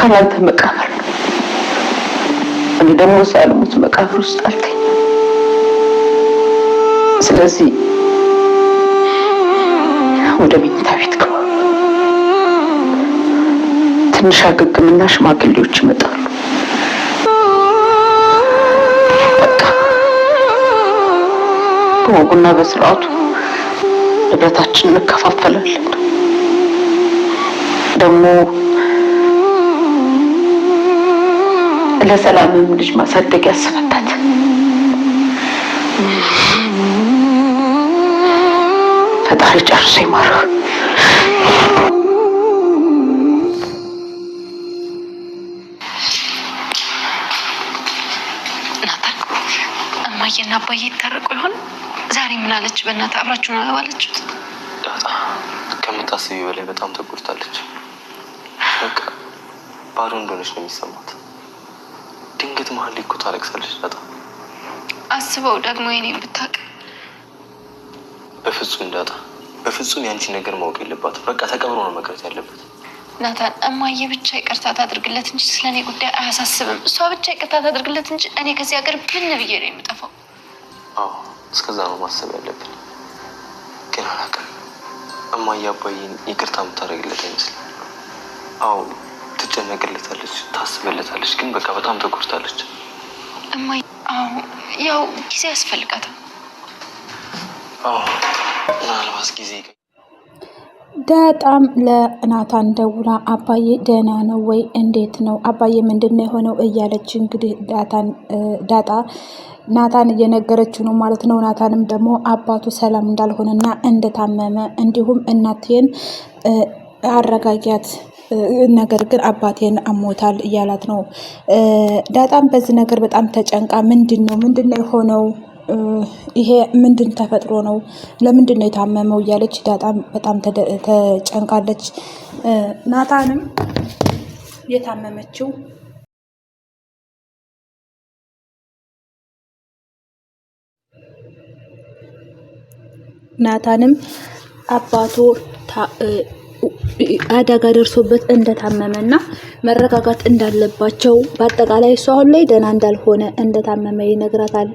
ካላንተ መቃብር እኔ ደግሞ ሳልሞት መቃብር ውስጥ አልተኝ። ስለዚህ ወደ መኝታ ቤት ግባ። ትንሽ አገግምና ሽማግሌዎች ይመጣሉ። በቃ በወጉና በስርዓቱ ንብረታችንን እንከፋፈላለን። ደግሞ ለሰላምም ልጅ ማሳደግ ያስፈታት። ፈጣሪ ጨርሶ ይማርህ። ናታን እማዬና አባዬ ይታረቁ ይሆን? ዛሬ ምን አለች? በእናትህ አብራችሁን አለባለችሁት? ከምታስቢ በላይ በጣም ተጎድታለች። በቃ ባዶ እንደሆነች ነው የሚሰማት። ድንገት መሀል ላይ እኮ ታለቅሳለች። በጣም አስበው ደግሞ የኔን ብታውቅ። በፍጹም ዳጣ፣ በፍጹም ያንቺ ነገር ማወቅ የለባትም። በቃ ተቀብሮ ነው መቅረት ያለበት። ናታን እማዬ ብቻ ይቅርታ ታድርግለት እንጂ ስለኔ ጉዳይ አያሳስብም። እሷ ብቻ ይቅርታ ታድርግለት እንጂ እኔ ከዚህ ሀገር ብን ብዬ ነው የምጠፋው። አዎ እስከዛ ነው ማሰብ ያለብን። ግን አላውቅም፣ እማዬ አባዬን ይቅርታ የምታደርግለት አይመስልም። አዎ ትጨነቅለታለች፣ ታስብለታለች፣ ግን በቃ በጣም ተጎድታለች። እማዬ አዎ ያው ጊዜ ያስፈልጋታል። አዎ ምናልባት ጊዜ። ዳጣም ለናታን ደውላ አባዬ ደህና ነው ወይ? እንዴት ነው አባዬ? ምንድን ነው የሆነው? እያለች እንግዲህ ዳጣ ናታን እየነገረችው ነው ማለት ነው። ናታንም ደግሞ አባቱ ሰላም እንዳልሆነና እንደታመመ እንዲሁም እናቴን አረጋጊያት፣ ነገር ግን አባቴን አሞታል እያላት ነው። ዳጣም በዚህ ነገር በጣም ተጨንቃ ምንድን ነው የሆነው? ይሄ ምንድን ተፈጥሮ ነው? ለምንድን ነው የታመመው? እያለች ዳጣም በጣም ተጨንቃለች። ናታንም የታመመችው አባቱ አደጋ ደርሶበት እንደታመመና መረጋጋት እንዳለባቸው፣ በአጠቃላይ እሱ አሁን ላይ ደህና እንዳልሆነ እንደታመመ ይነግራታል።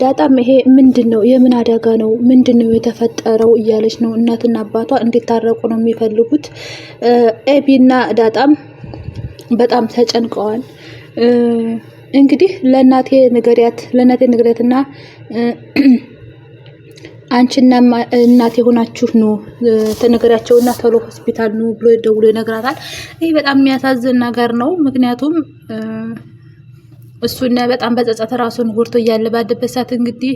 ዳጣም ይሄ ምንድን ነው? የምን አደጋ ነው? ምንድን ነው የተፈጠረው? እያለች ነው። እናትና አባቷ እንዲታረቁ ነው የሚፈልጉት። ኤቢና ዳጣም በጣም ተጨንቀዋል። እንግዲህ ለእናቴ ንገሪያትና አንቺና እናቴ ሆናችሁ ነው ተነገራቸውና ቶሎ ሆስፒታል ነው ብሎ ደውሎ ይነግራታል። ይሄ በጣም የሚያሳዝን ነገር ነው። ምክንያቱም እሱና በጣም በጸጸት ራሱን ጎድቶ እያለ ባለበት ሰዓት እንግዲህ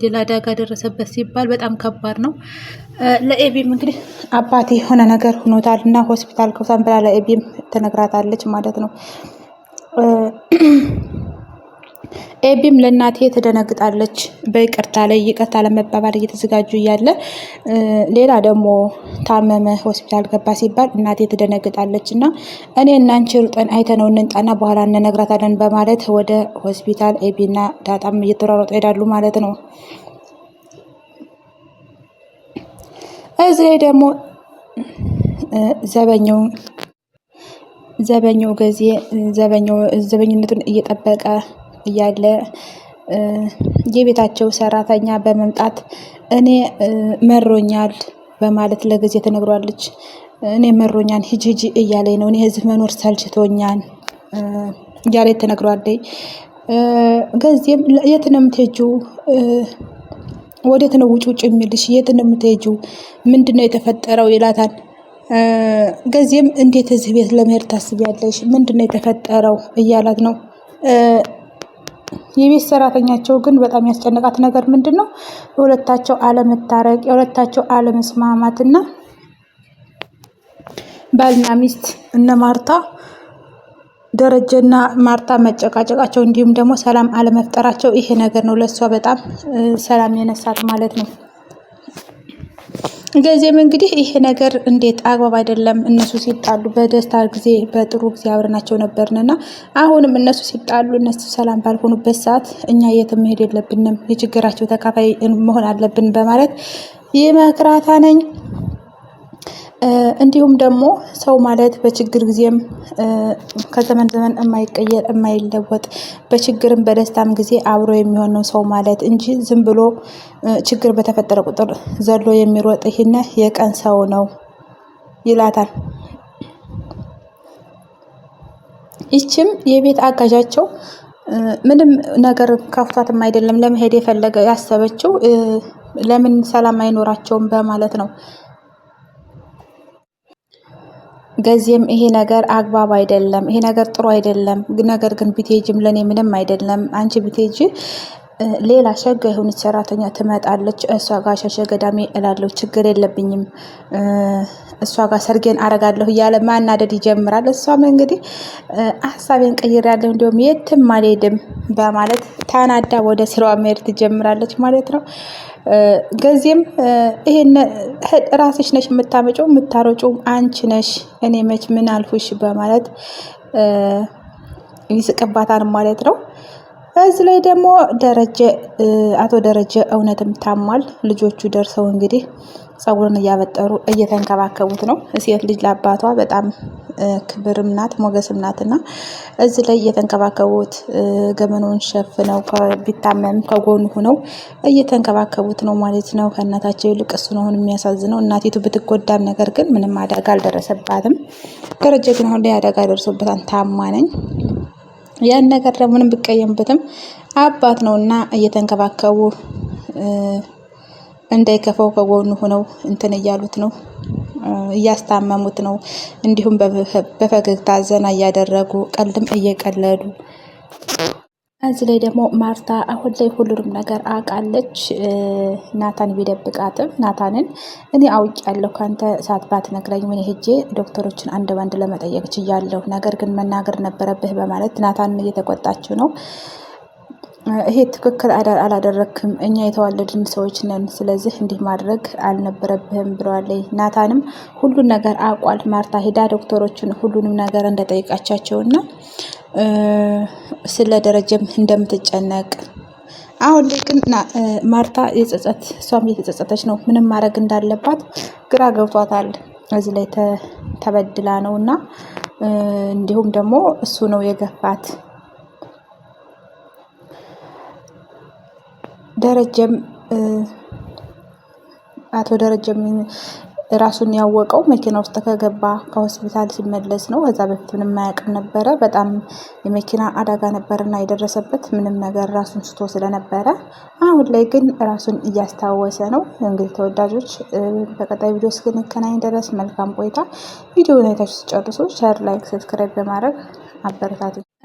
ሌላ አደጋ ደረሰበት ሲባል በጣም ከባድ ነው። ለኤቢም እንግዲህ አባቴ የሆነ ነገር ሆኖታል እና ሆስፒታል ከውሳን ብላ ለኤቢም ትነግራታለች ማለት ነው። ኤቢም ለእናቴ ትደነግጣለች። ይቅርታ ለመባባል እየተዘጋጁ እያለ ሌላ ደግሞ ታመመ ሆስፒታል ገባ ሲባል እናቴ ትደነግጣለች እና እኔ እናንቺ ሩጠን አይተነው እንንጣና በኋላ እንነግራታለን በማለት ወደ ሆስፒታል ኤቢና ዳጣም እየተሯሯጡ ሄዳሉ ማለት ነው። እዚህ ላይ ደግሞ ዘበኛው ጊዜ ዘበኝነቱን እየጠበቀ እያለ የቤታቸው ሰራተኛ በመምጣት እኔ መሮኛል በማለት ለጊዜ ትነግሯለች። እኔ መሮኛል ሂጂ እያለኝ ነው፣ እኔ ህዝብ መኖር ሰልችቶኛል እያለኝ ትነግሯለች። ጊዜም የት ነው የምትሄጂው? ወዴት ነው ውጭ የሚልሽ? የት ነው የምትሄጂው? ምንድን ነው የተፈጠረው? ይላታል። ጊዜም እንዴት እዚህ ቤት ለመሄድ ታስቢያለሽ? ምንድን ነው የተፈጠረው? እያላት ነው። የቤት ሰራተኛቸው ግን በጣም ያስጨነቃት ነገር ምንድን ነው? የሁለታቸው አለመታረቅ፣ የሁለታቸው አለመስማማትና ባልና ሚስት እነ ማርታ ደረጀና ማርታ መጨቃጨቃቸው እንዲሁም ደግሞ ሰላም አለመፍጠራቸው፣ ይሄ ነገር ነው ለሷ በጣም ሰላም የነሳት ማለት ነው። ጊዜም እንግዲህ ይሄ ነገር እንዴት አግባብ አይደለም። እነሱ ሲጣሉ በደስታ ጊዜ በጥሩ ጊዜ አብረናቸው ነበርንና አሁንም እነሱ ሲጣሉ እነሱ ሰላም ባልሆኑበት ሰዓት እኛ የትም መሄድ የለብንም፣ የችግራቸው ተካፋይ መሆን አለብን በማለት ይመክራታ ነኝ። እንዲሁም ደግሞ ሰው ማለት በችግር ጊዜም ከዘመን ዘመን የማይቀየር የማይለወጥ በችግርም በደስታም ጊዜ አብሮ የሚሆን ነው ሰው ማለት እንጂ ዝም ብሎ ችግር በተፈጠረ ቁጥር ዘሎ የሚሮጥ ይህን የቀን ሰው ነው ይላታል። ይችም የቤት አጋዣቸው ምንም ነገር ከፍቷትም አይደለም ለመሄድ የፈለገ ያሰበችው ለምን ሰላም አይኖራቸውም በማለት ነው። ገዚም ይሄ ነገር አግባብ አይደለም፣ ይሄ ነገር ጥሩ አይደለም፣ ነገር ግን ብትሄጂም ለኔ ምንም አይደለም፣ አንቺ ብትሄጂ ሌላ ሸጋ የሆነች ሰራተኛ ትመጣለች፣ እሷ ጋር ሸሸ ገዳሜ እላለሁ፣ ችግር የለብኝም፣ እሷ ጋር ሰርጌን አረጋለሁ እያለ ማናደድ ይጀምራል። እሷም እንግዲህ ሀሳቤን ቀይሬያለሁ እንዲሁም የትም አልሄድም በማለት ታናዳ ወደ ስራዋ መሄድ ትጀምራለች ማለት ነው። ገዚም ይሄን ራስሽ ነሽ የምታመጪው የምታሮጪው አንቺ ነሽ፣ እኔ መች ምን አልኩሽ በማለት ይስቅባታል ማለት ነው። እዚህ ላይ ደግሞ አቶ ደረጀ እውነትም ታሟል። ልጆቹ ደርሰው እንግዲህ ጸጉርን እያበጠሩ እየተንከባከቡት ነው። ሴት ልጅ ለአባቷ በጣም ክብርም ናት ሞገስም ናትና እዚህ ላይ እየተንከባከቡት ገመናውን ሸፍነው ቢታመም ከጎኑ ሆነው እየተንከባከቡት ነው ማለት ነው። ከእናታቸው ይልቅ እሱ ነው የሚያሳዝነው። እናቲቱ ብትጎዳም ነገር ግን ምንም አደጋ አልደረሰባትም። ደረጀ ግን አሁን ላይ አደጋ ደርሶበታል። ታማ ነኝ ያን ነገር ደግሞ ምንም ቢቀየምበትም አባት ነውና እየተንከባከቡ እንዳይከፋው ከጎኑ ሆነው እንትን እያሉት ነው፣ እያስታመሙት ነው። እንዲሁም በፈገግታ ዘና እያደረጉ ቀልድም እየቀለዱ። እዚህ ላይ ደግሞ ማርታ አሁን ላይ ሁሉንም ነገር አውቃለች። ናታን ቢደብቃትም ናታንን እኔ አውቄያለሁ ካንተ ባትነግረኝ ምን ሄጄ ዶክተሮችን አንድ ባንድ ለመጠየቅ ችያለሁ፣ ነገር ግን መናገር ነበረብህ በማለት ናታንን እየተቆጣችው ነው። ይሄ ትክክል አላደረክም፣ እኛ የተዋለድን ሰዎች ነን፣ ስለዚህ እንዲህ ማድረግ አልነበረብህም ብለዋለች። ናታንም ሁሉን ነገር አውቋል። ማርታ ሄዳ ዶክተሮችን ሁሉንም ነገር እንደጠይቃቻቸውና ስለ ደረጀም እንደምትጨነቅ አሁን ላይ ግን ማርታ እሷም እየተጸጸተች ነው። ምንም ማድረግ እንዳለባት ግራ ገብቷታል። እዚህ ላይ ተበድላ ነው እና እንዲሁም ደግሞ እሱ ነው የገፋት። አቶ ደረጀም ራሱን ያወቀው መኪና ውስጥ ከገባ ከሆስፒታል ሲመለስ ነው። ከዛ በፊት ምንም አያውቅም ነበረ። በጣም የመኪና አደጋ ነበርና የደረሰበት ምንም ነገር ራሱን ስቶ ስለነበረ አሁን ላይ ግን ራሱን እያስታወሰ ነው። እንግዲህ ተወዳጆች በቀጣይ ቪዲዮ እስክንገናኝ ድረስ መልካም ቆይታ። ቪዲዮውን አይታችሁ ሲጨርሱ ሼር፣ ላይክ፣ ሰብስክራይብ በማድረግ አበረታቱ።